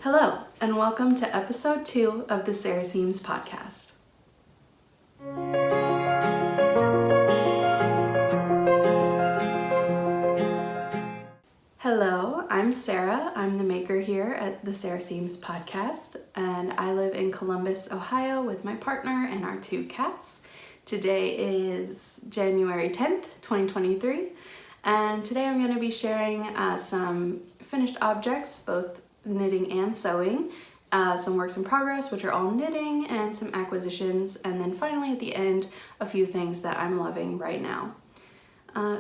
Hello, and welcome to episode 2 of the Sarah Seams podcast. Hello, I'm Sarah. I'm the maker here at the Sarah Seams podcast, and I live in Columbus, Ohio with my partner and our 2 cats. Today is January 10th, 2023, and today I'm going to be sharing some finished objects, both knitting and sewing, some works in progress, which are all knitting, and some acquisitions, and then finally at the end, a few things that I'm loving right now.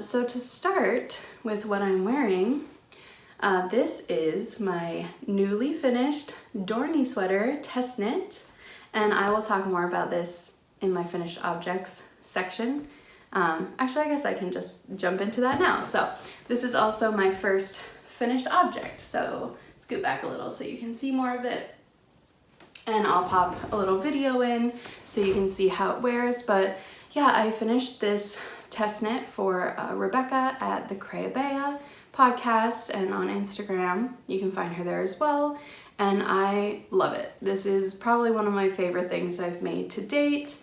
So to start with what I'm wearing, this is my newly finished Dornie Sweater test knit, and I will talk more about this in my finished objects section. Actually, I guess I can just jump into that now. So this is also my first finished object, so scoot back a little so you can see more of it, and I'll pop a little video in so you can see how it wears. But yeah, I finished this test knit for Rebecca at the Crayabea podcast and on Instagram. You can find her there as well, and I love it. This is probably one of my favorite things I've made to date.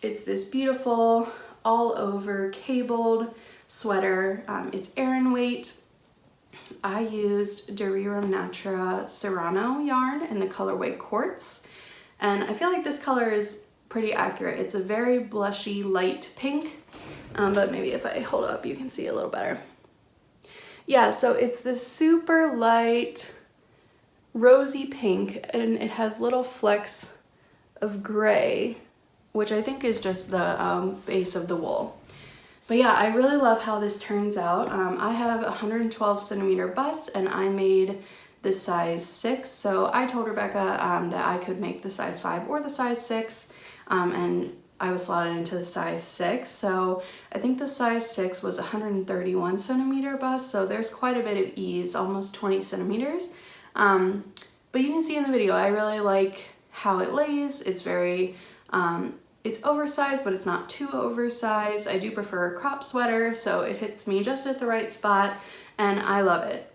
It's this beautiful all over cabled sweater. It's Aran weight. I used Dornie Natura Serrano yarn in the colorway Quartz, and I feel like this color is pretty accurate. It's a very blushy light pink, but maybe if I hold up you can see a little better. Yeah, so it's this super light rosy pink, and it has little flecks of gray, which I think is just the base of the wool. But yeah, I really love how this turns out. I have a 112 centimeter bust, and I made the size 6. So I told Rebecca that I could make the size 5 or the size 6, and I was slotted into the size 6. So I think the size 6 was 131 centimeter bust, so there's quite a bit of ease, almost 20 centimeters. But you can see in the video, I really like how it lays. It's very, it's oversized, but it's not too oversized. I do prefer a crop sweater, so it hits me just at the right spot, and I love it.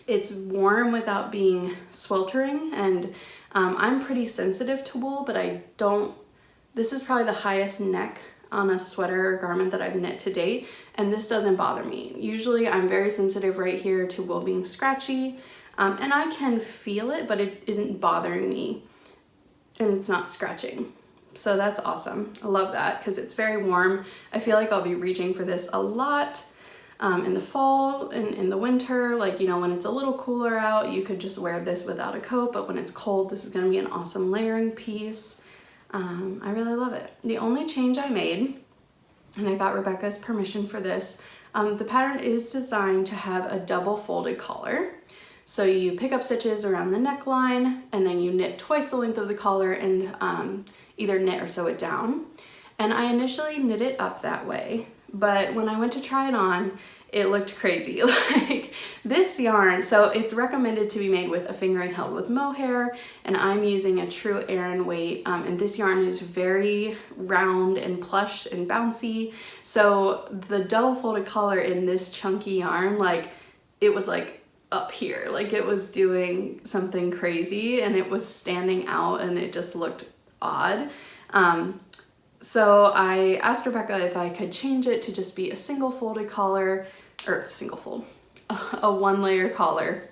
It's warm without being sweltering, and I'm pretty sensitive to wool, but this is probably the highest neck on a sweater or garment that I've knit to date, and this doesn't bother me. Usually I'm very sensitive right here to wool being scratchy, and I can feel it, but it isn't bothering me, and it's not scratching. So that's awesome. I love that because it's very warm. I feel like I'll be reaching for this a lot in the fall and in the winter. Like, you know, when it's a little cooler out, you could just wear this without a coat, but when it's cold, this is going to be an awesome layering piece. I really love it. The only change I made, and I got Rebecca's permission for this, the pattern is designed to have a double folded collar. So you pick up stitches around the neckline, and then you knit twice the length of the collar and either knit or sew it down. And I initially knit it up that way, but when I went to try it on, it looked crazy. Like this yarn, so it's recommended to be made with a fingering held with mohair, and I'm using a true Aran weight, and this yarn is very round and plush and bouncy. So the double folded collar in this chunky yarn, like it was like up here, like it was doing something crazy, and it was standing out, and it just looked odd. So I asked Rebecca if I could change it to just be a single folded collar, or a 1-layer collar.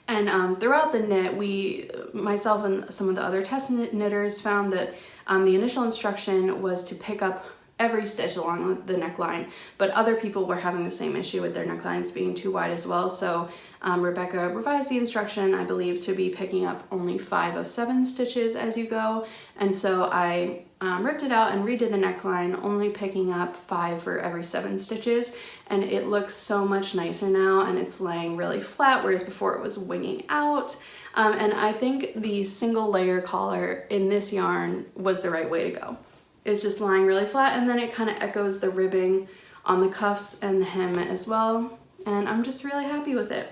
And throughout the knit, myself and some of the other test knitters found that the initial instruction was to pick up every stitch along the neckline, but other people were having the same issue with their necklines being too wide as well. So Rebecca revised the instruction, I believe, to be picking up only 5 of 7 stitches as you go. And so I ripped it out and redid the neckline, only picking up 5 for every 7 stitches. And it looks so much nicer now, and it's laying really flat, whereas before it was winging out. And I think the single layer collar in this yarn was the right way to go. It's just lying really flat, and then it kind of echoes the ribbing on the cuffs and the hem as well. And I'm just really happy with it.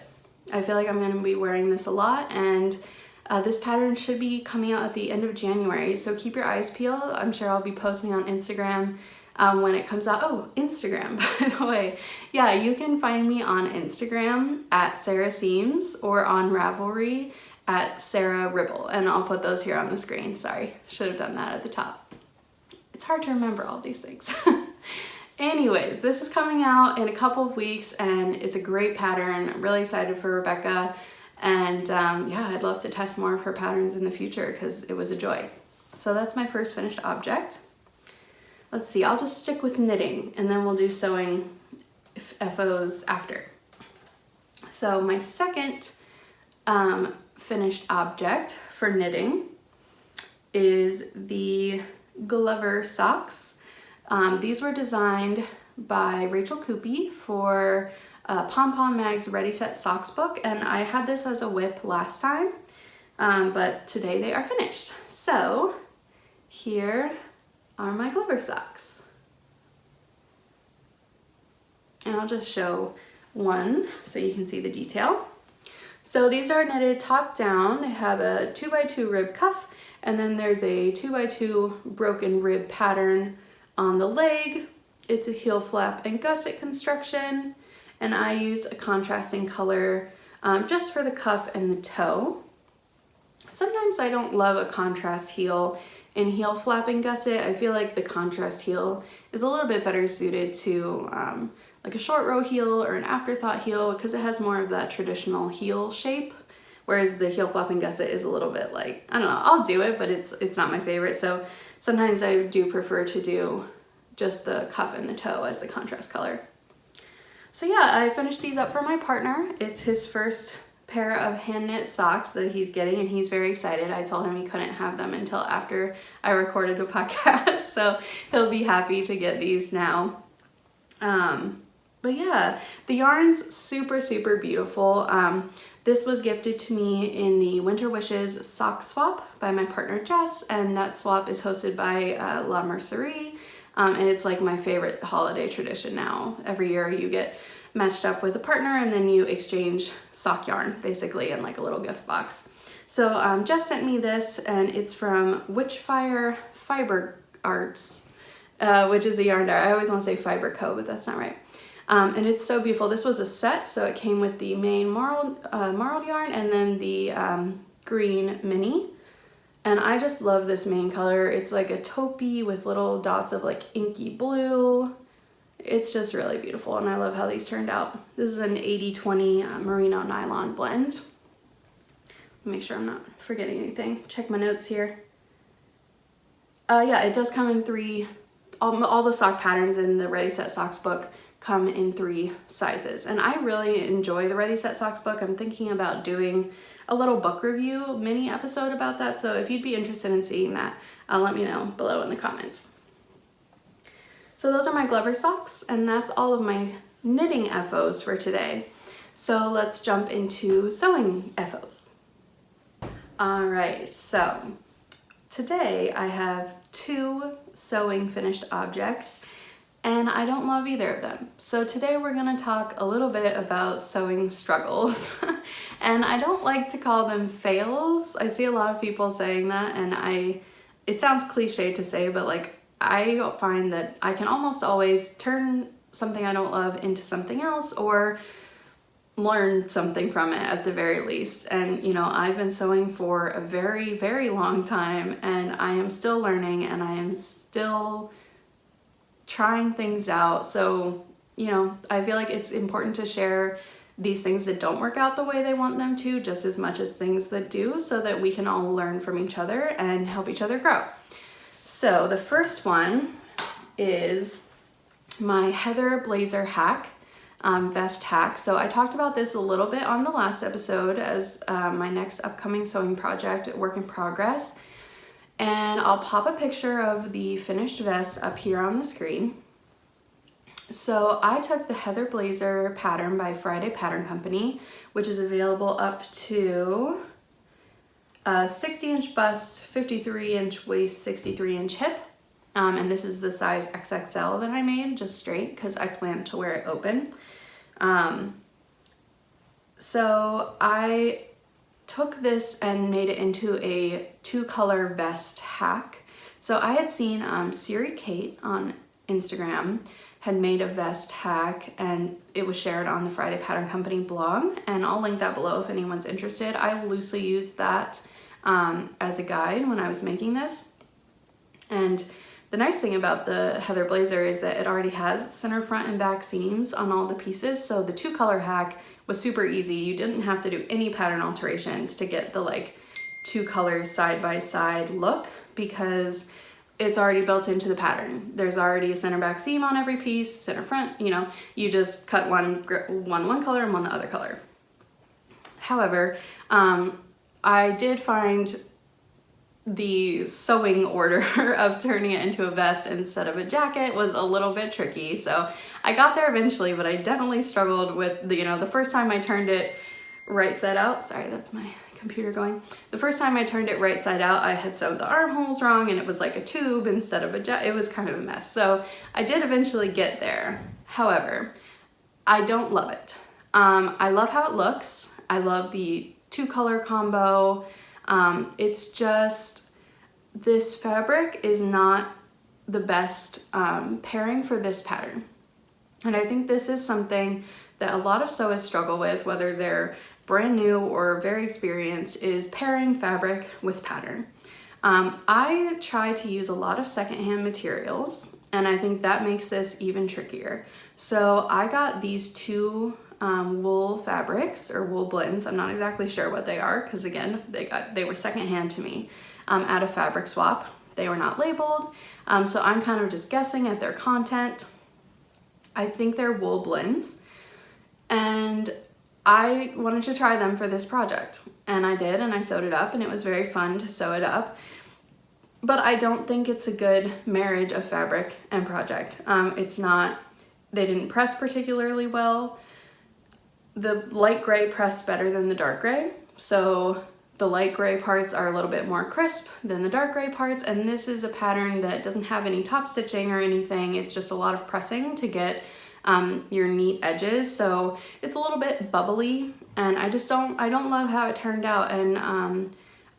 I feel like I'm going to be wearing this a lot, and this pattern should be coming out at the end of January, so keep your eyes peeled. I'm sure I'll be posting on Instagram when it comes out. Oh, Instagram, by the way. Yeah, you can find me on Instagram at Sarah Seams or on Ravelry at Sarah Ribble, and I'll put those here on the screen. Sorry, should have done that at the top. It's hard to remember all these things. Anyways, this is coming out in a couple of weeks and it's a great pattern. I'm really excited for Rebecca, and yeah, I'd love to test more of her patterns in the future because it was a joy. So that's my first finished object. Let's see, I'll just stick with knitting and then we'll do sewing FOs after. So my second finished object for knitting is the Glover socks. These were designed by Rachel Coopy for Pom Pom Mag's Ready Set Socks book, and I had this as a whip last time, but today they are finished. So here are my Glover socks. And I'll just show one so you can see the detail. So these are knitted top down. They have a 2x2 rib cuff, and then there's a 2x2 broken rib pattern on the leg. It's a heel flap and gusset construction, and I used a contrasting color just for the cuff and the toe. Sometimes I don't love a contrast heel in heel flap and gusset. I feel like the contrast heel is a little bit better suited to like a short row heel or an afterthought heel because it has more of that traditional heel shape, whereas the heel flap and gusset is a little bit like, I don't know, I'll do it, but it's not my favorite. So sometimes I do prefer to do just the cuff and the toe as the contrast color. So yeah, I finished these up for my partner. It's his first pair of hand knit socks that he's getting, and he's very excited. I told him he couldn't have them until after I recorded the podcast, so he'll be happy to get these now. But yeah, the yarn's super, super beautiful. This was gifted to me in the Winter Wishes sock swap by my partner Jess, and that swap is hosted by La Mercerie, and it's like my favorite holiday tradition now. Every year you get matched up with a partner and then you exchange sock yarn basically in like a little gift box. So Jess sent me this, and it's from Witchfire Fiber Arts, which is a yarn dye. I always want to say Fiber Co, but that's not right. And it's so beautiful. This was a set, so it came with the main marled yarn and then the green mini. And I just love this main color. It's like a taupey with little dots of like inky blue. It's just really beautiful, and I love how these turned out. This is an 80-20 merino nylon blend. Make sure I'm not forgetting anything. Check my notes here. Yeah, it does come in three, all the sock patterns in the Ready Set Socks book come in 3 sizes. And I really enjoy the Ready Set Socks book. I'm thinking about doing a little book review mini episode about that. So if you'd be interested in seeing that, let me know below in the comments. So those are my Glover socks, and that's all of my knitting FOs for today. So let's jump into sewing FOs. All right, so today I have 2 sewing finished objects, and I don't love either of them. So today we're gonna talk a little bit about sewing struggles. And I don't like to call them fails. I see a lot of people saying that, and it sounds cliche to say, but like, I find that I can almost always turn something I don't love into something else, or learn something from it at the very least. And you know, I've been sewing for a very, very long time, and I am still learning, and I am still trying things out. So, you know, I feel like it's important to share these things that don't work out the way they want them to, just as much as things that do, so that we can all learn from each other and help each other grow. So the first one is my Heather Blazer hack, vest hack. So I talked about this a little bit on the last episode as my next upcoming sewing project, work in progress. And I'll pop a picture of the finished vest up here on the screen. So I took the Heather Blazer pattern by Friday Pattern Company, which is available up to 60-inch bust, 53-inch waist, 63-inch hip. And this is the size XXL that I made, just straight, because I plan to wear it open. So I took this and made it into a 2-color vest hack. So I had seen Siri Kate on Instagram had made a vest hack, and it was shared on the Friday Pattern Company blog, and I'll link that below if anyone's interested. I loosely used that as a guide when I was making this. And the nice thing about the Heather Blazer is that it already has center, front, and back seams on all the pieces, so the 2-color hack was super easy. You didn't have to do any pattern alterations to get the like 2 colors side by side look, because it's already built into the pattern. There's already a center back seam on every piece, center front, you know, you just cut one color and one the other color. However, I did find the sewing order of turning it into a vest instead of a jacket was a little bit tricky. So I got there eventually, but I definitely struggled with the, you know, the first time I turned it right side out. Sorry, that's my computer going. The first time I turned it right side out, I had sewed the armholes wrong, and it was like a tube instead of a jacket. It was kind of a mess. So I did eventually get there. However, I don't love it. I love how it looks. I love the 2-color combo. It's just, this fabric is not the best pairing for this pattern. And I think this is something that a lot of sewists struggle with, whether they're brand new or very experienced, is pairing fabric with pattern. I try to use a lot of secondhand materials, and I think that makes this even trickier. So I got these 2 wool fabrics, or wool blends. I'm not exactly sure what they are, because again, they were secondhand to me at a fabric swap. They were not labeled, so I'm kind of just guessing at their content. I think they're wool blends, and I wanted to try them for this project, and I did, and I sewed it up, and it was very fun to sew it up. But I don't think it's a good marriage of fabric and project. It's not, they didn't press particularly well. The light gray pressed better than the dark gray, so the light gray parts are a little bit more crisp than the dark gray parts, and this is a pattern that doesn't have any top stitching or anything. It's just a lot of pressing to get your neat edges, so it's a little bit bubbly, and I don't love how it turned out. And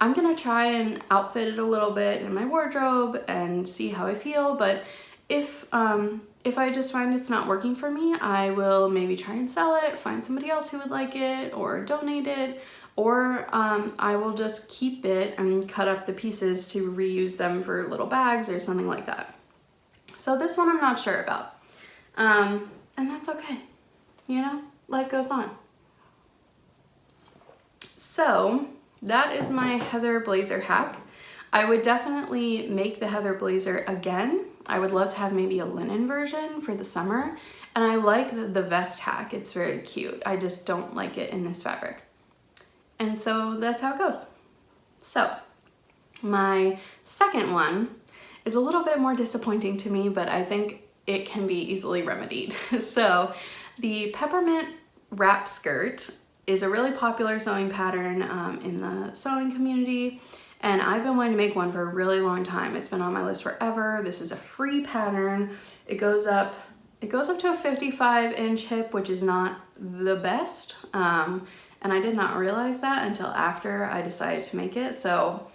I'm gonna try and outfit it a little bit in my wardrobe and see how I feel, but if I just find it's not working for me, I will maybe try and sell it, find somebody else who would like it, or donate it, or I will just keep it and cut up the pieces to reuse them for little bags or something like that. So this one I'm not sure about. And that's okay, you know, life goes on. So that is my Heather Blazer hack. I would definitely make the Heather Blazer again. I would love to have maybe a linen version for the summer. And I like the vest hack, it's very cute. I just don't like it in this fabric. And so that's how it goes. So my second one is a little bit more disappointing to me, but I think it can be easily remedied. So the peppermint wrap skirt is a really popular sewing pattern in the sewing community, and I've been wanting to make one for a really long time. It's been on my list forever. This is a free pattern. It goes up to a 55-inch hip, which is not the best, and I did not realize that until after I decided to make it. So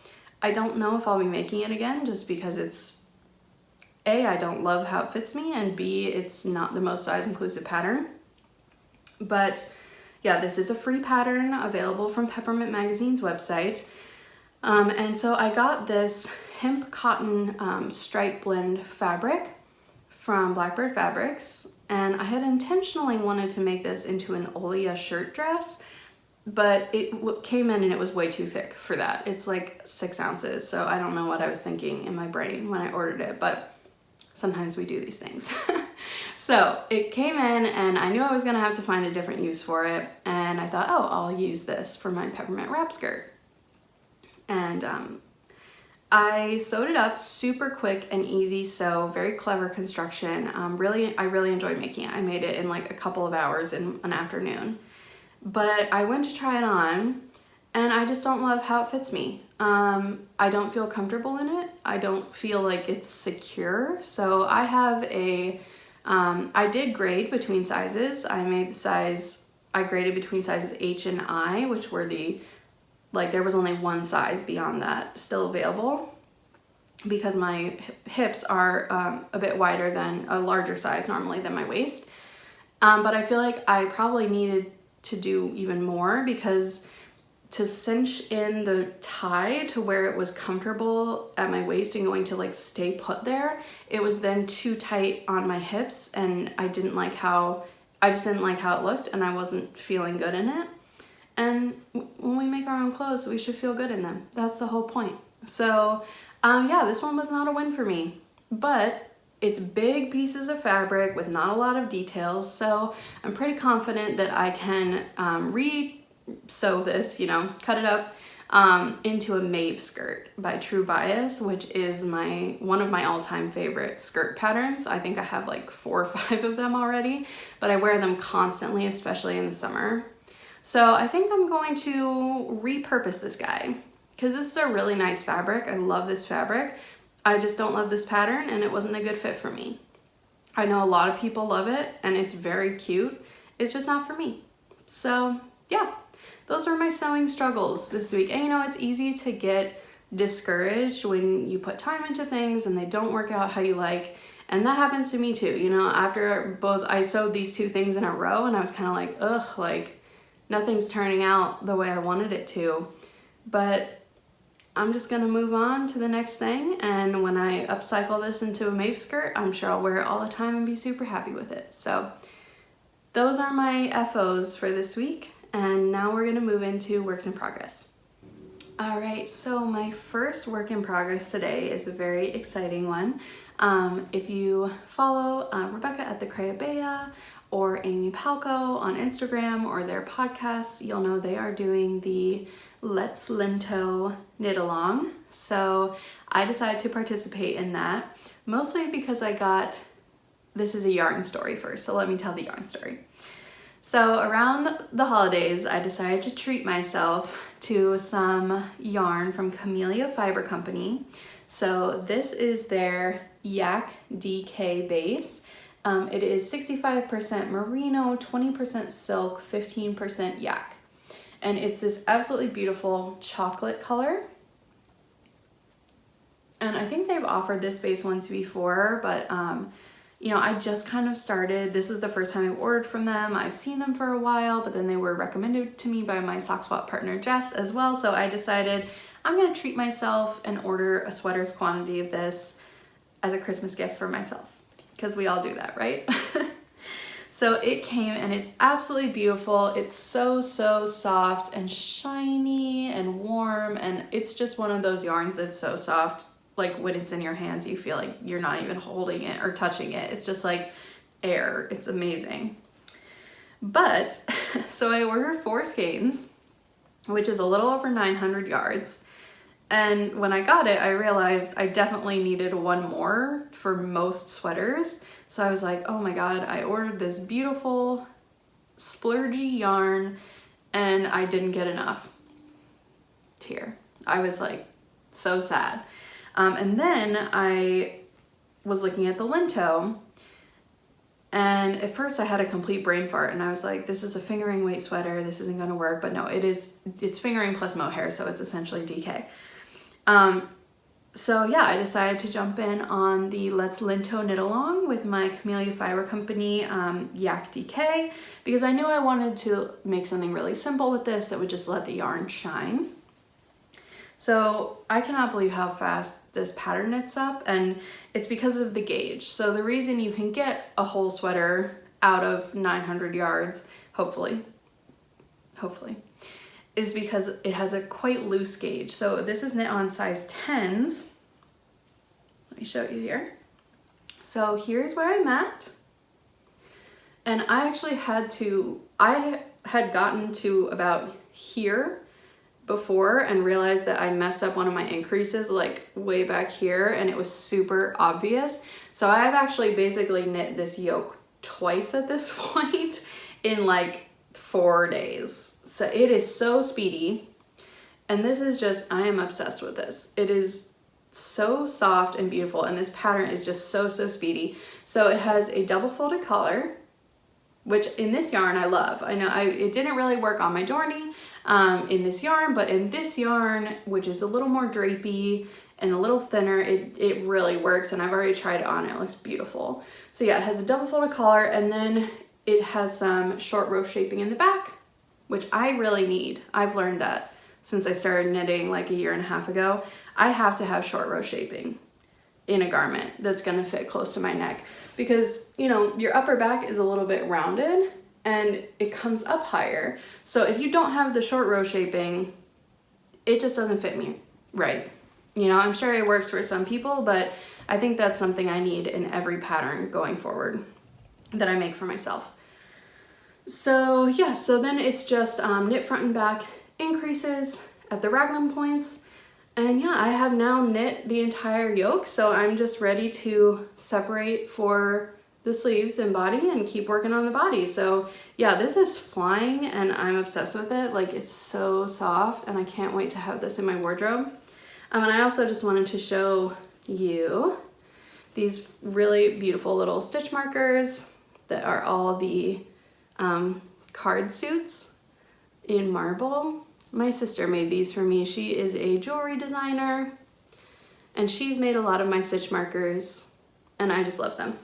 I don't know if I'll be making it again, just because it's, A, I don't love how it fits me, and B, it's not the most size inclusive pattern. But yeah, this is a free pattern available from Peppermint Magazine's website. And so I got this hemp cotton stripe blend fabric from Blackbird Fabrics, and I had intentionally wanted to make this into an Olia shirt dress, but it came in and it was way too thick for that. It's like 6 ounces, so I don't know what I was thinking in my brain when I ordered it, but sometimes we do these things. So it came in, and I knew I was gonna have to find a different use for it, and I thought, oh, I'll use this for my peppermint wrap skirt. And I sewed it up super quick and easy sew, very clever construction. I really enjoyed making it. I made it in like a couple of hours in an afternoon. But I went to try it on, and I just don't love how it fits me. I don't feel comfortable in it. I don't feel like it's secure. So I have I did grade between sizes. I graded between sizes H and I, which were there was only one size beyond that still available. because my hips are a bit wider than a larger size normally than my waist. But I feel like I probably needed to do even more, because to cinch in the tie to where it was comfortable at my waist and going to like stay put there, it was then too tight on my hips, and I just didn't like how it looked, and I wasn't feeling good in it. And when we make our own clothes, we should feel good in them. That's the whole point. So yeah, this one was not a win for me, but it's big pieces of fabric with not a lot of details, so I'm pretty confident that I can sew this, cut it up into a Maeve skirt by True Bias, which is one of my all-time favorite skirt patterns. I think I have like 4 or 5 of them already, but I wear them constantly, especially in the summer. So I think I'm going to repurpose this guy, because this is a really nice fabric. I love this fabric. I just don't love this pattern, and it wasn't a good fit for me. I know a lot of people love it, and it's very cute. It's just not for me. So yeah, those were my sewing struggles this week. And it's easy to get discouraged when you put time into things and they don't work out how you like. And that happens to me too. After I sewed these 2 things in a row, and I was kind of like, ugh, like nothing's turning out the way I wanted it to. But I'm just gonna move on to the next thing, and when I upcycle this into a Maeve skirt, I'm sure I'll wear it all the time and be super happy with it. So those are my FOs for this week, and now we're gonna move into works in progress. All right, so my first work in progress today is a very exciting one. If you follow Rebecca at the Creabea or Amy Palco on Instagram or their podcasts, you'll know they are doing the Let's Linto knit along. So I decided to participate in that, mostly because this is a yarn story first, so let me tell the yarn story. So around the holidays, I decided to treat myself to some yarn from Camellia Fiber Company. So this is their Yak DK base. It is 65% merino, 20% silk, 15% yak. And it's this absolutely beautiful chocolate color. And I think they've offered this base once before, but I just kind of started. This is the first time I've ordered from them. I've seen them for a while, but then they were recommended to me by my sock swap partner Jess as well. So I decided I'm gonna treat myself and order a sweater's quantity of this as a Christmas gift for myself, because we all do that, right? So it came, and it's absolutely beautiful. It's so soft and shiny and warm, and it's just one of those yarns that's so soft, like when it's in your hands you feel like you're not even holding it or touching it. It's just like air. It's amazing. But so I ordered 4 skeins, which is a little over 900 yards. And when I got it, I realized I definitely needed one more for most sweaters. So I was like, oh my God, I ordered this beautiful splurgy yarn and I didn't get enough. Tear. I was like so sad. And then I was looking at the Linto, and at first I had a complete brain fart, and I was like, this is a fingering weight sweater, this isn't gonna work. But no, it's fingering plus mohair, so it's essentially DK. So yeah, I decided to jump in on the Let's Linto knit along with my Camellia Fiber Company Yak DK, because I knew I wanted to make something really simple with this that would just let the yarn shine. So I cannot believe how fast this pattern knits up, and it's because of the gauge. So the reason you can get a whole sweater out of 900 yards, hopefully, is because it has a quite loose gauge. So this is knit on size 10s. Let me show you here. So here's where I'm at. And I had gotten to about here before and realized that I messed up one of my increases like way back here, and it was super obvious. So I've actually basically knit this yoke twice at this point in like 4 days. So it is so speedy, and this is just, I am obsessed with this. It is so soft and beautiful, and this pattern is just so speedy. So it has a double folded collar, which in this yarn I love. I know it didn't really work on my Dornie, in this yarn, but in this yarn, which is a little more drapey and a little thinner, it really works, and I've already tried it on. It looks beautiful. So yeah, it has a double folded collar, and then it has some short row shaping in the back, which I really need. I've learned that since I started knitting like a year and a half ago. I have to have short row shaping in a garment that's gonna fit close to my neck, because you know, your upper back is a little bit rounded and it comes up higher. So if you don't have the short row shaping, it just doesn't fit me right. You know, I'm sure it works for some people, but I think that's something I need in every pattern going forward that I make for myself. So yeah, so then it's just knit front and back increases at the raglan points. And yeah, I have now knit the entire yoke, so I'm just ready to separate for the sleeves and body and keep working on the body. So yeah, this is flying and I'm obsessed with it. Like, it's so soft and I can't wait to have this in my wardrobe. And I also just wanted to show you these really beautiful little stitch markers that are all the card suits in marble. My sister made these for me. She is a jewelry designer and she's made a lot of my stitch markers and I just love them.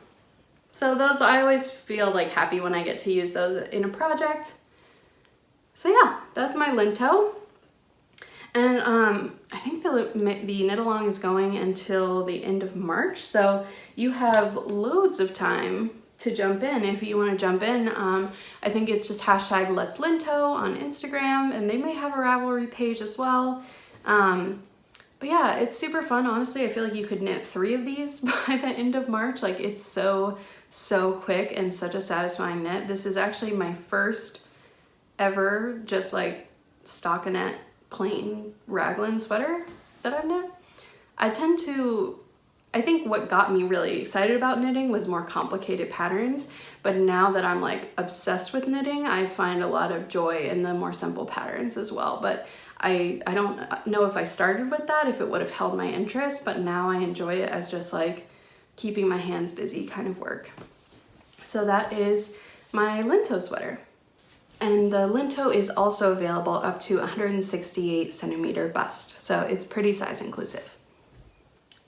So those, I always feel like happy when I get to use those in a project. So yeah, that's my linto. And I think the knit along is going until the end of March. So you have loads of time to jump in if you want to jump in. I think it's just hashtag Let's Linto on Instagram, and they may have a Ravelry page as well. But yeah, it's super fun. Honestly, I feel like you could knit 3 of these by the end of March. Like, it's so quick and such a satisfying knit. This is actually my first ever just like stockinette plain raglan sweater that I've knit. I think what got me really excited about knitting was more complicated patterns, but now that I'm like obsessed with knitting, I find a lot of joy in the more simple patterns as well. But I don't know if I started with that, if it would have held my interest, but now I enjoy it as just like keeping my hands busy kind of work. So that is my linto sweater. And the linto is also available up to 168 centimeter bust, so it's pretty size inclusive.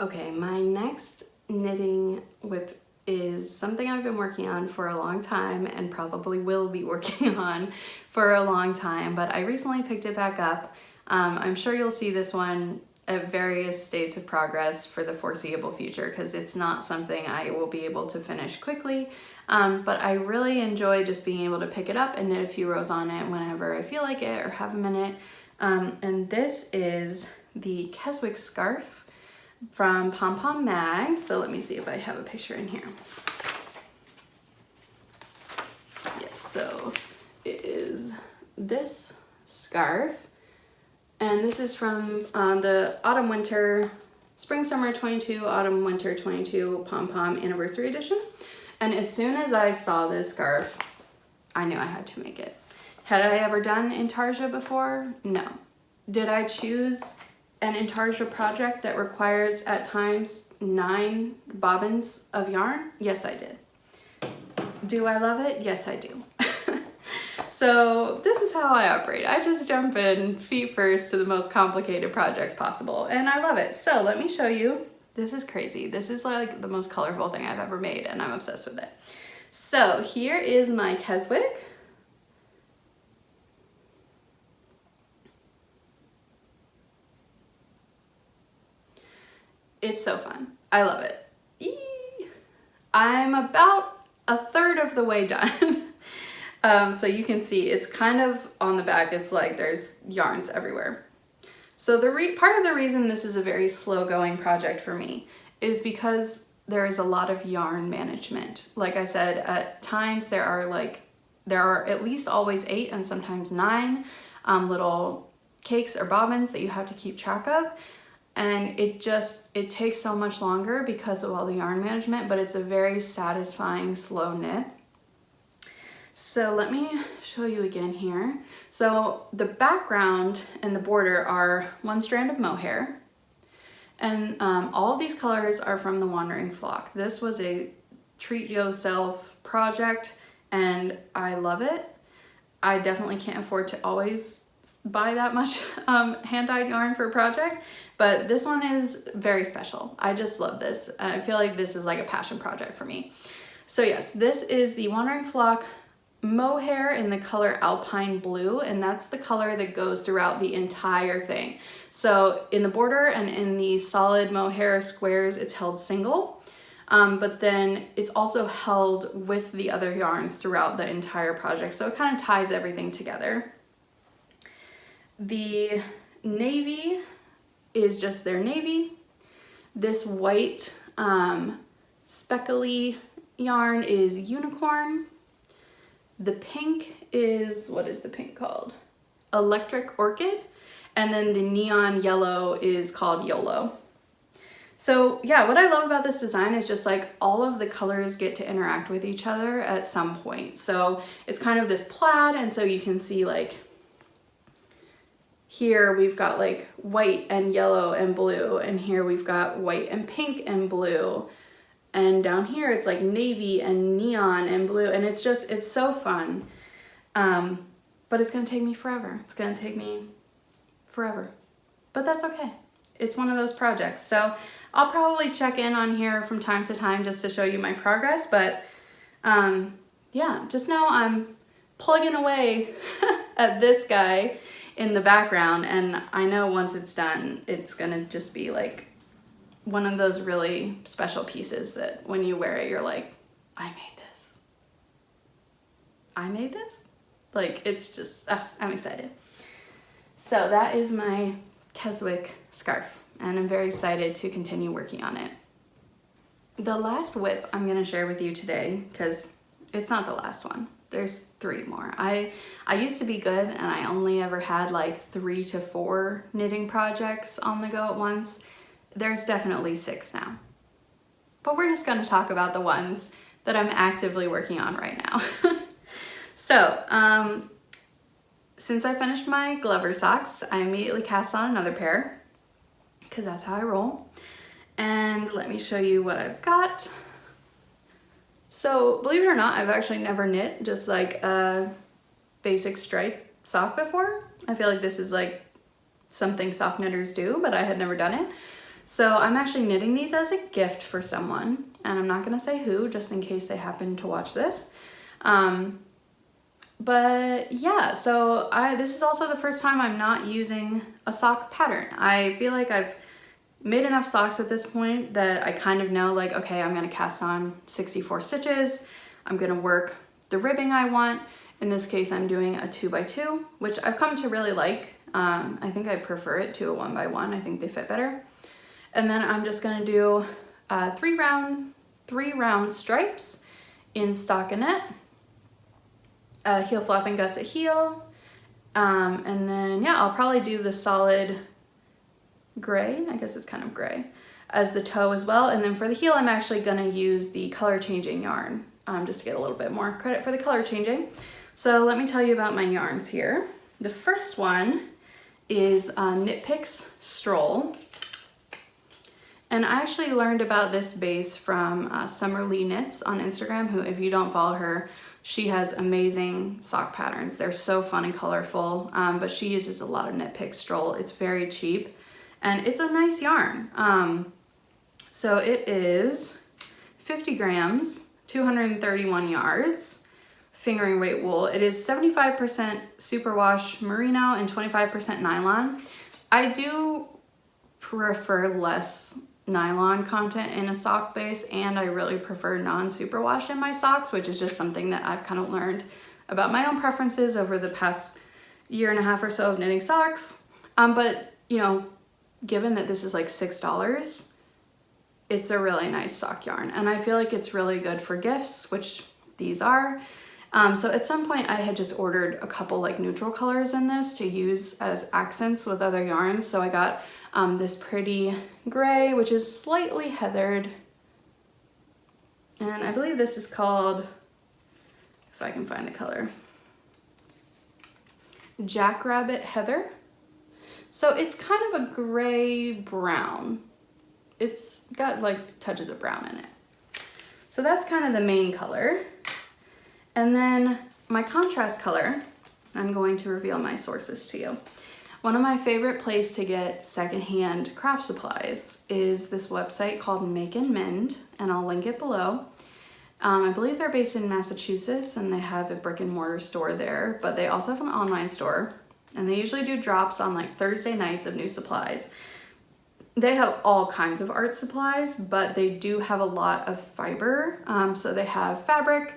Okay, my next knitting whip is something I've been working on for a long time and probably will be working on for a long time, but I recently picked it back up. I'm sure you'll see this one at various states of progress for the foreseeable future because it's not something I will be able to finish quickly, but I really enjoy just being able to pick it up and knit a few rows on it whenever I feel like it or have a minute. And this is the Keswick scarf from Pom Pom Mag. So let me see if I have a picture in here. Yes, so it is this scarf, and this is from the autumn winter, spring summer 22, autumn winter 22 Pom Pom anniversary edition. And as soon as I saw this scarf, I knew I had to make it. Had I ever done intarsia before? No. Did I choose an intarsia project that requires at times 9 bobbins of yarn? Yes, I did. Do I love it? Yes, I do. So this is how I operate. I just jump in feet first to the most complicated projects possible, and I love it. So let me show you. This is crazy. This is like the most colorful thing I've ever made, and I'm obsessed with it. So here is my Keswick. It's so fun. I love it. Eee! I'm about a third of the way done. So you can see it's kind of on the back. It's like there's yarns everywhere. So part of the reason this is a very slow going project for me is because there is a lot of yarn management. Like I said, at times there are at least always 8 and sometimes 9 little cakes or bobbins that you have to keep track of. And it takes so much longer because of all the yarn management, but it's a very satisfying slow knit. So let me show you again here. So the background and the border are 1 strand of mohair, and all of these colors are from the Wandering Flock. This was a treat yourself project and I love it. I definitely can't afford to always buy that much hand-dyed yarn for a project, but this one is very special. I just love this. I feel like this is like a passion project for me. So yes, this is the Wandering Flock mohair in the color Alpine Blue, and that's the color that goes throughout the entire thing. So in the border and in the solid mohair squares, it's held single, but then it's also held with the other yarns throughout the entire project. So it kind of ties everything together. The navy is just their navy. This white speckly yarn is Unicorn. The pink is, what is the pink called? Electric Orchid. And then the neon yellow is called YOLO. So yeah, what I love about this design is just like all of the colors get to interact with each other at some point. So it's kind of this plaid, and so you can see like here we've got like white and yellow and blue, and here we've got white and pink and blue. And down here it's like navy and neon and blue, and it's just, it's so fun. But it's gonna take me forever. It's gonna take me forever, but that's okay. It's one of those projects. So I'll probably check in on here from time to time just to show you my progress, but yeah, just know I'm plugging away at this guy in the background, and I know once it's done, it's gonna just be like one of those really special pieces that when you wear it, you're like, I made this. I made this? Like, it's just, I'm excited. So that is my Keswick scarf, and I'm very excited to continue working on it. The last whip I'm gonna share with you today, because it's not the last one. There's 3 more. I used to be good, and I only ever had like 3 to 4 knitting projects on the go at once. There's definitely 6 now. But we're just gonna talk about the ones that I'm actively working on right now. So, since I finished my Glover socks, I immediately cast on another pair, because that's how I roll. And let me show you what I've got. So, believe it or not, I've actually never knit just like a basic stripe sock before. I feel like this is like something sock knitters do, but I had never done it. So I'm actually knitting these as a gift for someone, and I'm not gonna say who, just in case they happen to watch this. But yeah, so this is also the first time I'm not using a sock pattern. I feel like I've made enough socks at this point that I kind of know like, okay, I'm gonna cast on 64 stitches. I'm gonna work the ribbing I want. In this case, I'm doing a 2x2, which I've come to really like. I think I prefer it to a 1x1. I think they fit better. And then I'm just gonna do 3 round stripes in stockinette, heel flap and gusset heel, and then yeah, I'll probably do the solid gray, I guess it's kind of gray, as the toe as well. And then for the heel, I'm actually gonna use the color changing yarn, just to get a little bit more credit for the color changing. So let me tell you about my yarns here. The first one is Knit Picks Stroll. And I actually learned about this base from Summer Lee Knits on Instagram, who, if you don't follow her, she has amazing sock patterns. They're so fun and colorful, but she uses a lot of Knit Picks Stroll. It's very cheap, and it's a nice yarn. So it is 50 grams, 231 yards, fingering weight wool. It is 75% superwash merino and 25% nylon. I do prefer less nylon content in a sock base, and I really prefer non-superwash in my socks, which is just something that I've kind of learned about my own preferences over the past 1.5 years or so of knitting socks. But you know, given that this is like $6, it's a really nice sock yarn, and I feel like it's really good for gifts, which these are. So at some point I had just ordered a couple like neutral colors in this to use as accents with other yarns. So I got this pretty gray, which is slightly heathered, and I believe this is called, if I can find the color, Jackrabbit Heather. So it's kind of a gray brown. It's got like touches of brown in it. So that's kind of the main color. And then my contrast color I'm going to reveal my sources to you. One of my favorite places to get secondhand craft supplies is this website called Make and Mend, and I'll link it below. I believe they're based in Massachusetts and they have a brick and mortar store there, but they also have an online store, and they usually do drops on like Thursday nights of new supplies. They have all kinds of art supplies, but they do have a lot of fiber. So they have fabric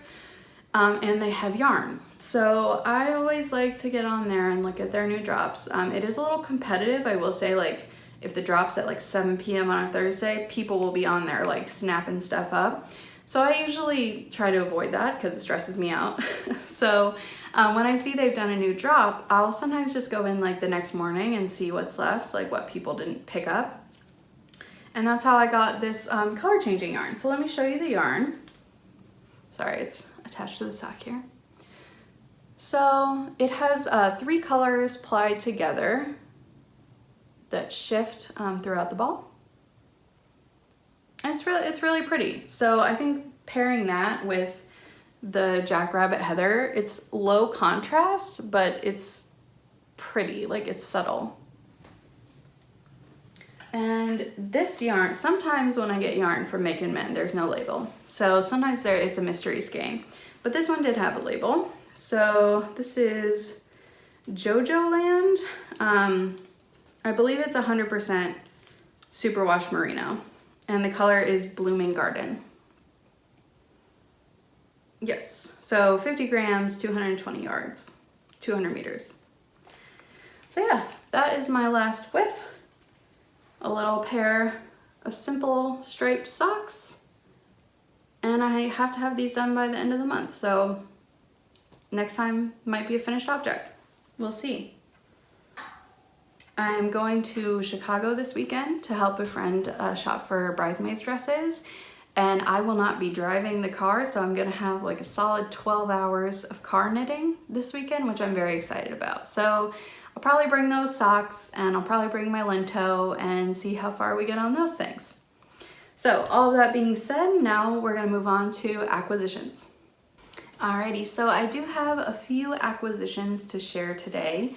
and they have yarn. So I always like to get on there and look at their new drops. It is a little competitive. I will say, like, if the drop's at like 7 p.m. on a Thursday, people will be on there like snapping stuff up. So I usually try to avoid that because it stresses me out. So when I see they've done a new drop, I'll sometimes just go in like the next morning and see what's left, like what people didn't pick up. And that's how I got this color changing yarn. So let me show you the yarn. Sorry, it's attached to the sock here. So it has 3 colors plied together that shift throughout the ball. And it's really pretty. So I think pairing that with the Jackrabbit Heather, it's low contrast, but it's pretty, like it's subtle. And this yarn, sometimes when I get yarn from Make and Mend, there's no label. So sometimes it's a mystery skein. But this one did have a label. So this is Jojo Land. I believe it's 100% superwash merino. And the color is Blooming Garden. Yes, so 50 grams, 220 yards, 200 meters. So yeah, that is my last whip. A little pair of simple striped socks. And I have to have these done by the end of the month. So next time might be a finished object. We'll see. I'm going to Chicago this weekend to help a friend shop for bridesmaids dresses. And I will not be driving the car, so I'm gonna have like a solid 12 hours of car knitting this weekend, which I'm very excited about. So I'll probably bring those socks and I'll probably bring my linto and see how far we get on those things. So all of that being said, now we're gonna move on to acquisitions. Alrighty, so I do have a few acquisitions to share today.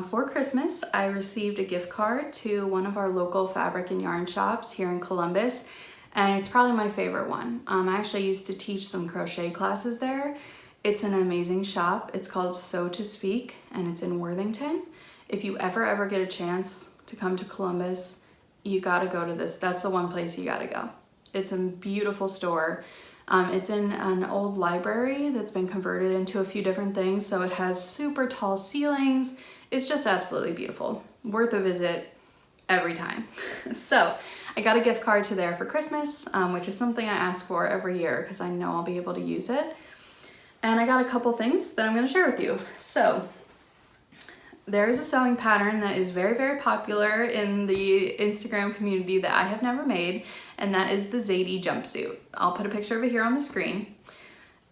For Christmas, I received a gift card to one of our local fabric and yarn shops here in Columbus, and it's probably my favorite one. I actually used to teach some crochet classes there. It's an amazing shop. It's called So to Speak, and it's in Worthington. If you ever get a chance to come to Columbus, you gotta go to this. That's the one place you gotta go. It's a beautiful store. It's in an old library that's been converted into a few different things, so it has super tall ceilings. It's just absolutely beautiful. Worth a visit every time. So I got a gift card to there for Christmas, which is something I ask for every year because I know I'll be able to use it. And I got a couple things that I'm going to share with you. So there is a sewing pattern that is very popular in the Instagram community that I have never made, and that is the Zadie jumpsuit. I'll put a picture of it here on the screen.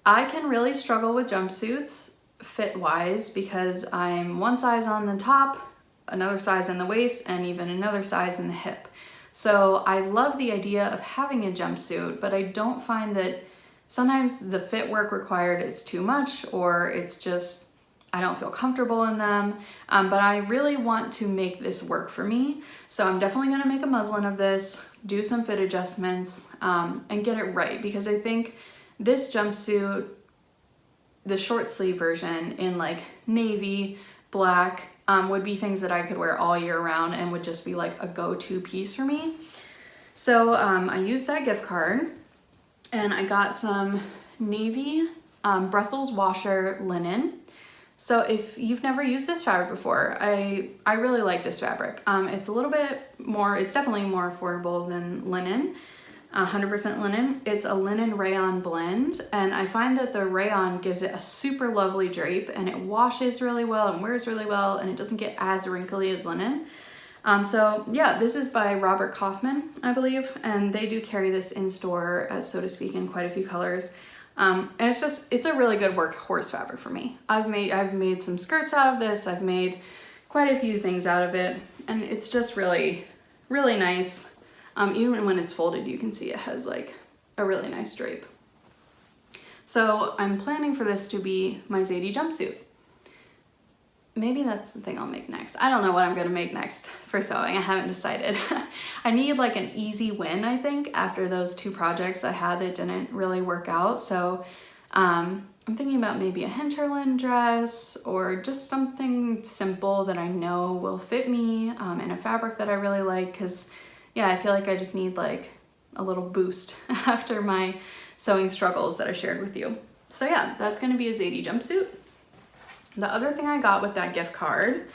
I can really struggle with jumpsuits fit-wise because I'm one size on the top, another size in the waist, and even another size in the hip. So I love the idea of having a jumpsuit, but I don't find that sometimes the fit work required is too much, or it's just, I don't feel comfortable in them. But I really want to make this work for me. So I'm definitely gonna make a muslin of this, do some fit adjustments, and get it right, because I think this jumpsuit, the short sleeve version in like navy, black, would be things that I could wear all year round and would just be like a go-to piece for me. So I used that gift card and I got some navy Brussels washer linen. So if you've never used this fabric before, I really like this fabric. It's a little bit more, it's definitely more affordable than linen, 100% linen. It's a linen rayon blend, and I find that the rayon gives it a super lovely drape, and it washes really well and wears really well, and it doesn't get as wrinkly as linen. So yeah, this is by Robert Kaufman, I believe, and they do carry this in store, as so to speak, in quite a few colors. And it's a really good workhorse fabric for me. I've made some skirts out of this. I've made quite a few things out of it, and it's just really nice. Even when it's folded, you can see it has like a really nice drape. So I'm planning for this to be my Zadie jumpsuit. maybe that's the thing I'll make next. I don't know what I'm gonna make next for sewing. I haven't decided. I need like an easy win, I think, after those 2 projects I had that didn't really work out. So I'm thinking about maybe a hinterland dress or just something simple that I know will fit me in a fabric that I really like, because yeah, I feel like I just need like a little boost after my sewing struggles that I shared with you. So yeah, that's gonna be a Zadie jumpsuit. The other thing I got with that gift card,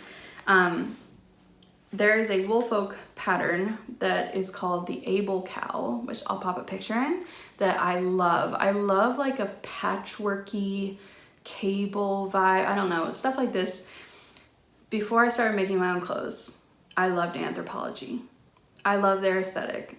there is a Woolfolk pattern that is called the Able Cow, which I'll pop a picture in, that I love. I love like a patchworky cable vibe. I don't know, stuff like this. Before I started making my own clothes, I loved Anthropologie. I love their aesthetic.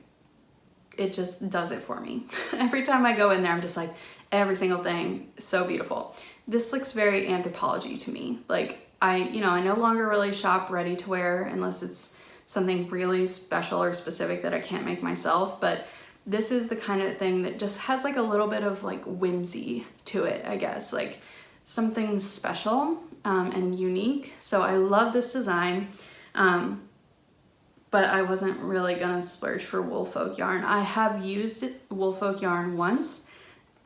It just does it for me. Every time I go in there, I'm just like, every single thing, so beautiful. This looks very Anthropologie to me. Like I no longer really shop ready to wear unless it's something really special or specific that I can't make myself. But this is the kind of thing that just has like a little bit of like whimsy to it, I guess, like something special and unique. So I love this design. But I wasn't really gonna splurge for Woolfolk yarn. I have used Woolfolk yarn once.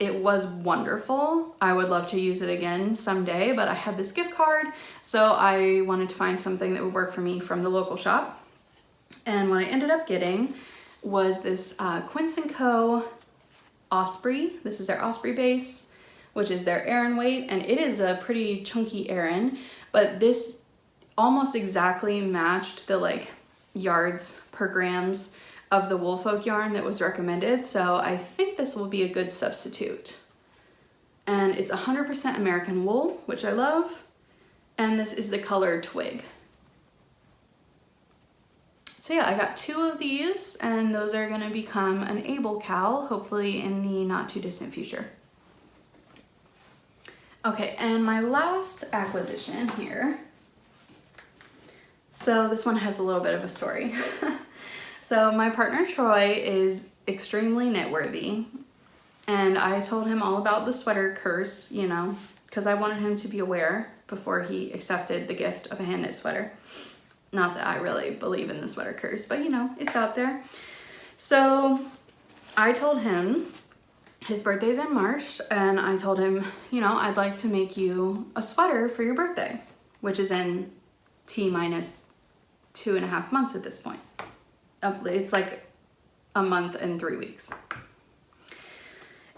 It was wonderful. I would love to use it again someday, but I had this gift card, so I wanted to find something that would work for me from the local shop. And what I ended up getting was this Quince & Co. Osprey. This is their Osprey base, which is their Aran weight, and it is a pretty chunky Aran, but this almost exactly matched the like yards per grams of the Woolfolk yarn that was recommended, so I think this will be a good substitute. And it's 100% American wool, which I love, and this is the color Twig. So yeah, I got 2 of these, and those are gonna become an Able Cow, hopefully in the not too distant future. Okay, and my last acquisition here. So this one has a little bit of a story. So my partner Troy is extremely knit-worthy, and I told him all about the sweater curse, because I wanted him to be aware before he accepted the gift of a hand knit sweater. Not that I really believe in the sweater curse, but it's out there. So I told him, his birthday's in March, and I told him, I'd like to make you a sweater for your birthday, which is in T-minus 2.5 months at this point. It's like a month and 3 weeks.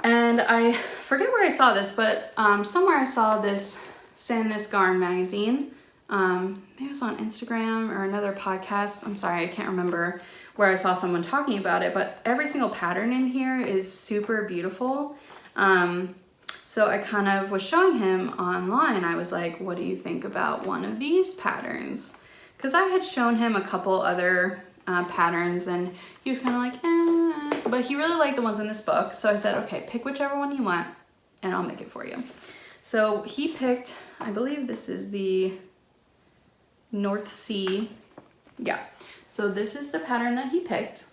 And I forget where I saw this, but somewhere I saw this Sandnes Garn magazine. Maybe it was on Instagram or another podcast. I'm sorry, I can't remember where I saw someone talking about it, but every single pattern in here is super beautiful. So I kind of was showing him online. I was like, what do you think about one of these patterns? Because I had shown him a couple other patterns, and he was kind of like, but he really liked the ones in this book. So I said, okay, pick whichever one you want and I'll make it for you. So he picked, I believe this is the North Sea. Yeah. So this is the pattern that he picked,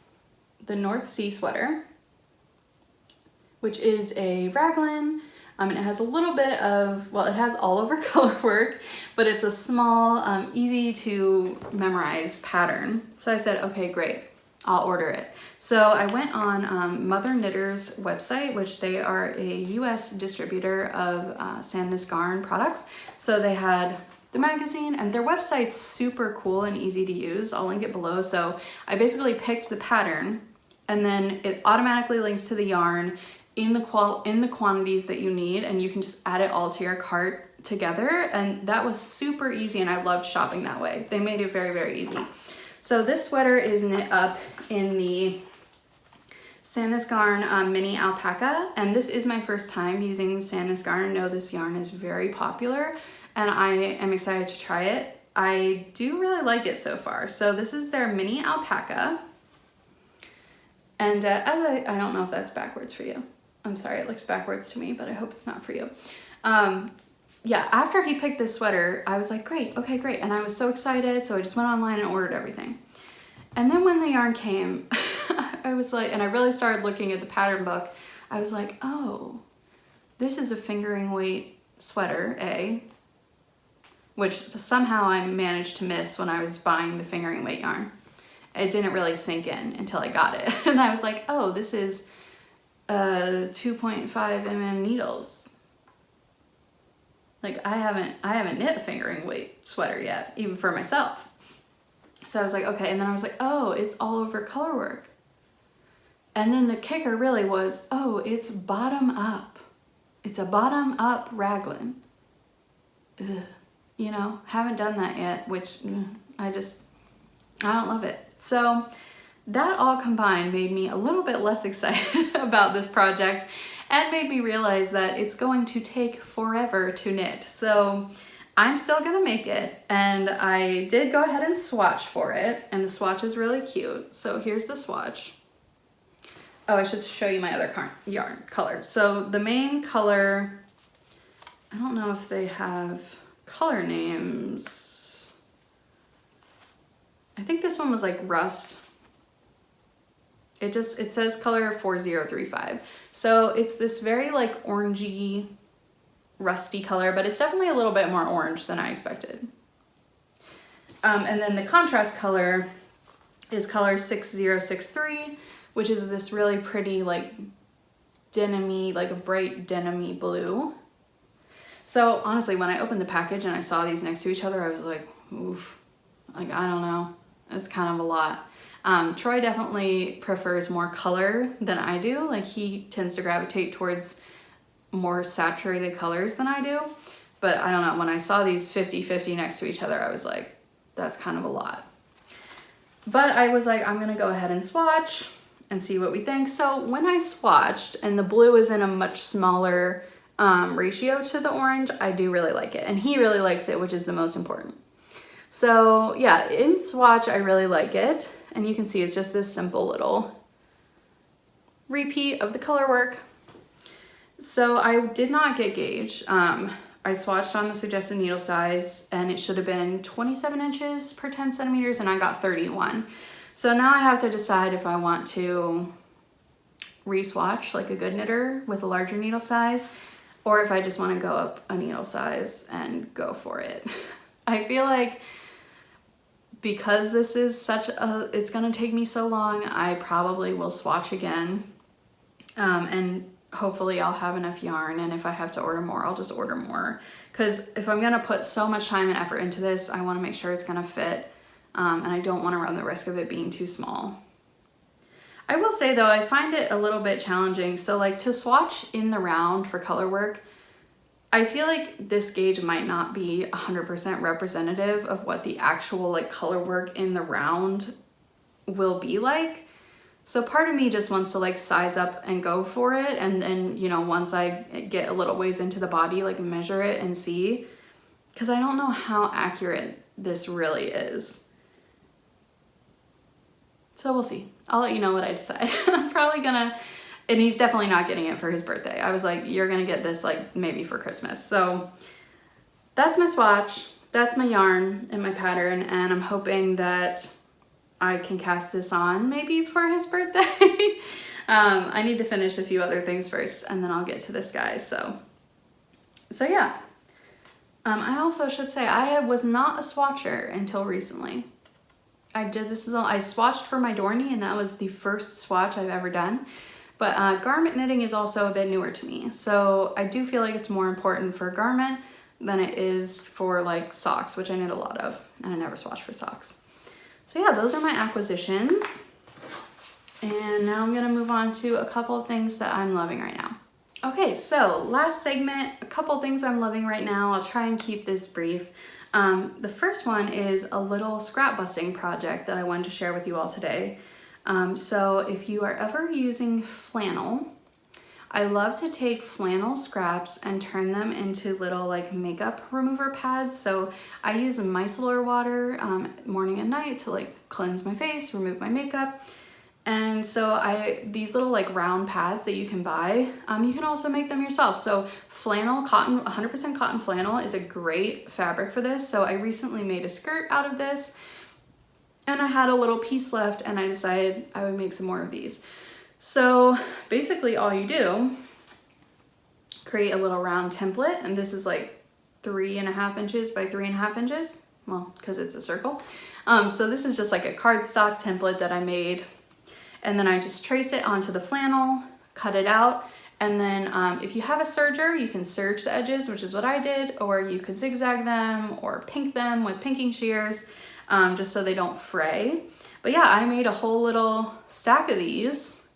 the North Sea sweater, which is a raglan. And it has a little bit of, it has all over color work, but it's a small, easy to memorize pattern. So I said, okay, great, I'll order it. So I went on Mother Knitter's website, which they are a US distributor of Sandnes Garn products. So they had the magazine, and their website's super cool and easy to use. I'll link it below. So I basically picked the pattern, and then it automatically links to the yarn in the quantities that you need, and you can just add it all to your cart together. And that was super easy, and I loved shopping that way. They made it very, very easy. So this sweater is knit up in the Sandnes Garn mini alpaca, and this is my first time using Sandnes Garn. I know this yarn is very popular, and I am excited to try it. I do really like it so far. So this is their mini alpaca, and I don't know if that's backwards for you. I'm sorry, it looks backwards to me, but I hope it's not for you. Yeah, after he picked this sweater, I was like, great, okay, great. And I was so excited, so I just went online and ordered everything. And then when the yarn came, I was like, and I really started looking at the pattern book, I was like, oh, this is a fingering weight sweater, A. which somehow I managed to miss when I was buying the fingering weight yarn. It didn't really sink in until I got it. And I was like, oh, this is 2.5 mm needles. Like I haven't knit a fingering weight sweater yet, even for myself. So I was like, okay. And then I was like, oh, it's all over colorwork. And then the kicker really was, oh, it's bottom up. It's a bottom up raglan. Ugh. You know, haven't done that yet, which I don't love it. So that all combined made me a little bit less excited about this project and made me realize that it's going to take forever to knit. So I'm still gonna make it, and I did go ahead and swatch for it, and the swatch is really cute. So here's the swatch. Oh, I should show you my other yarn color. So the main color, I don't know if they have color names. I think this one was like Rust. It says color 4035. So it's this very like orangey, rusty color, but it's definitely a little bit more orange than I expected. And then the contrast color is color 6063, which is this really pretty like denim-y, like a bright denim-y blue. So honestly, when I opened the package and I saw these next to each other, I was like, oof, like, I don't know. It's kind of a lot. Troy definitely prefers more color than I do. Like he tends to gravitate towards more saturated colors than I do. But I don't know, when I saw these 50-50 next to each other, I was like, that's kind of a lot. But I was like, I'm gonna go ahead and swatch and see what we think. So when I swatched, and the blue is in a much smaller ratio to the orange, I do really like it. And he really likes it, which is the most important. So yeah, in swatch, I really like it. And you can see it's just this simple little repeat of the color work. So I did not get gauge. I swatched on the suggested needle size, and it should have been 27 inches per 10 centimeters, and I got 31. So now I have to decide if I want to re-swatch like a good knitter with a larger needle size, or if I just want to go up a needle size and go for it. I feel like because this is it's gonna take me so long, I probably will swatch again, and hopefully I'll have enough yarn, and if I have to order more, I'll just order more. Because if I'm gonna put so much time and effort into this, I wanna make sure it's gonna fit, and I don't wanna run the risk of it being too small. I will say though, I find it a little bit challenging. So like to swatch in the round for color work, I feel like this gauge might not be 100% representative of what the actual like color work in the round will be like. So part of me just wants to like size up and go for it. And then, you know, once I get a little ways into the body, like measure it and see, because I don't know how accurate this really is. So we'll see. I'll let you know what I decide. I'm probably gonna, and he's definitely not getting it for his birthday. I was like, you're gonna get this like maybe for Christmas. So that's my swatch, that's my yarn and my pattern, and I'm hoping that I can cast this on maybe for his birthday. I need to finish a few other things first, and then I'll get to this guy. So yeah. I also should say I was not a swatcher until recently. I swatched for my Dornie, and that was the first swatch I've ever done. But garment knitting is also a bit newer to me. So I do feel like it's more important for garment than it is for like socks, which I knit a lot of, and I never swatch for socks. So yeah, those are my acquisitions. And now I'm gonna move on to a couple of things that I'm loving right now. Okay, so last segment, a couple things I'm loving right now. I'll try and keep this brief. The first one is a little scrap busting project that I wanted to share with you all today. So if you are ever using flannel, I love to take flannel scraps and turn them into little like makeup remover pads. So I use micellar water morning and night to like cleanse my face, remove my makeup. And so these little like round pads that you can buy, you can also make them yourself. So flannel, cotton, 100% cotton flannel is a great fabric for this. So I recently made a skirt out of this, and I had a little piece left, and I decided I would make some more of these. So basically all you do, create a little round template, and this is like 3.5 inches by 3.5 inches. Well, because it's a circle. So this is just like a cardstock template that I made. And then I just trace it onto the flannel, cut it out. And then if you have a serger, you can serge the edges, which is what I did, or you could zigzag them or pink them with pinking shears, just so they don't fray. But yeah, I made a whole little stack of these,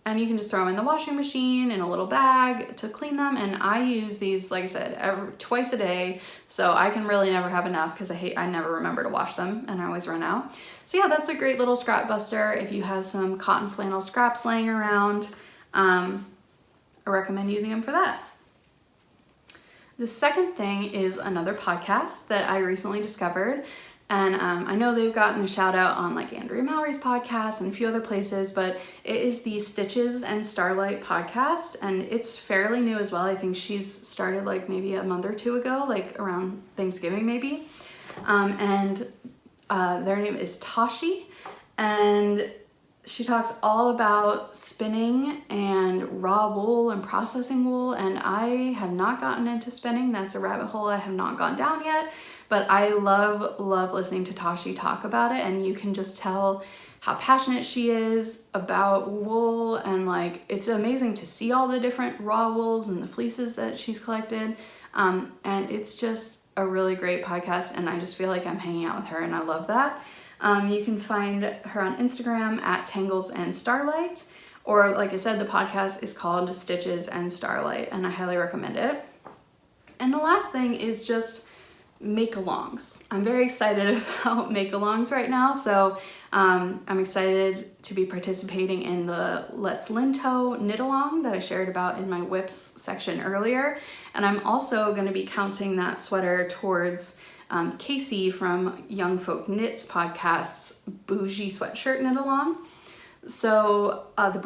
and you can just throw them in the washing machine in a little bag to clean them. And I use these, like I said, twice a day, so I can really never have enough because I never remember to wash them and I always run out. So yeah, that's a great little scrap buster if you have some cotton flannel scraps laying around. I recommend using them for that. The second thing is another podcast that I recently discovered. And I know they've gotten a shout out on like Andrea Mallory's podcast and a few other places, but it is the Stitches and Starlight podcast, and it's fairly new as well. I think she's started like maybe a month or two ago, like around Thanksgiving maybe. And their name is Tashi, and she talks all about spinning and raw wool and processing wool, and I have not gotten into spinning. That's a rabbit hole I have not gone down yet, but I love listening to Tashi talk about it, and you can just tell how passionate she is about wool, and like it's amazing to see all the different raw wools and the fleeces that she's collected, and it's just a really great podcast, and I just feel like I'm hanging out with her, and I love that. You can find her on Instagram at Tangles and Starlight, or like I said, the podcast is called Stitches and Starlight, and I highly recommend it. And the last thing is just make-alongs. I'm very excited about make-alongs right now, so I'm excited to be participating in the Let's Linto knit-along that I shared about in my whips section earlier, and I'm also going to be counting that sweater towards Casey from Young Folk Knits podcast's Bougie Sweatshirt knit-along. So the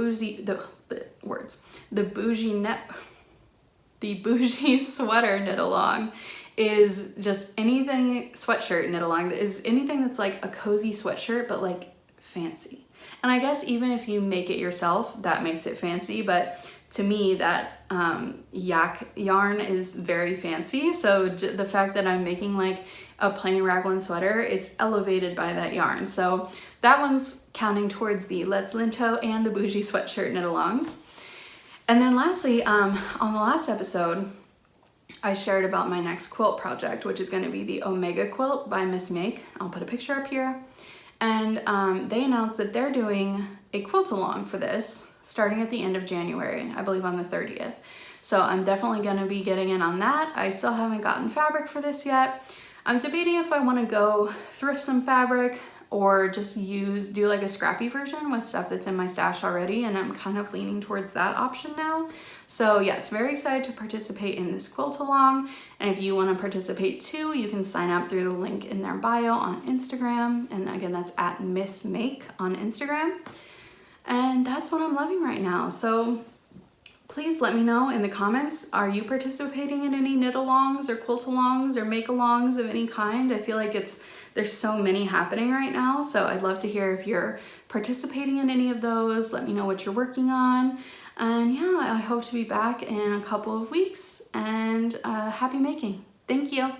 Bougie Sweater knit-along is just anything sweatshirt knit-along that is anything that's like a cozy sweatshirt but like fancy. And I guess even if you make it yourself, that makes it fancy, but to me that yak yarn is very fancy, so the fact that I'm making like a plain raglan sweater, it's elevated by that yarn. So that one's counting towards the Let's Linto and the Bougie Sweatshirt knit-alongs. And then lastly, on the last episode, I shared about my next quilt project, which is going to be the Omega quilt by Miss Make. I'll put a picture up here. And they announced that they're doing a quilt along for this starting at the end of January, I believe on the 30th. So I'm definitely going to be getting in on that. I still haven't gotten fabric for this yet. I'm debating if I want to go thrift some fabric or just do like a scrappy version with stuff that's in my stash already, and I'm kind of leaning towards that option now. So yes, very excited to participate in this quilt along, and if you want to participate too, you can sign up through the link in their bio on Instagram, and again that's at Miss Make on Instagram. And that's what I'm loving right now. So please let me know in the comments, are you participating in any knit-alongs or quilt-alongs or make-alongs of any kind? I feel like there's so many happening right now, so I'd love to hear if you're participating in any of those. Let me know what you're working on. And yeah, I hope to be back in a couple of weeks, and happy making. Thank you.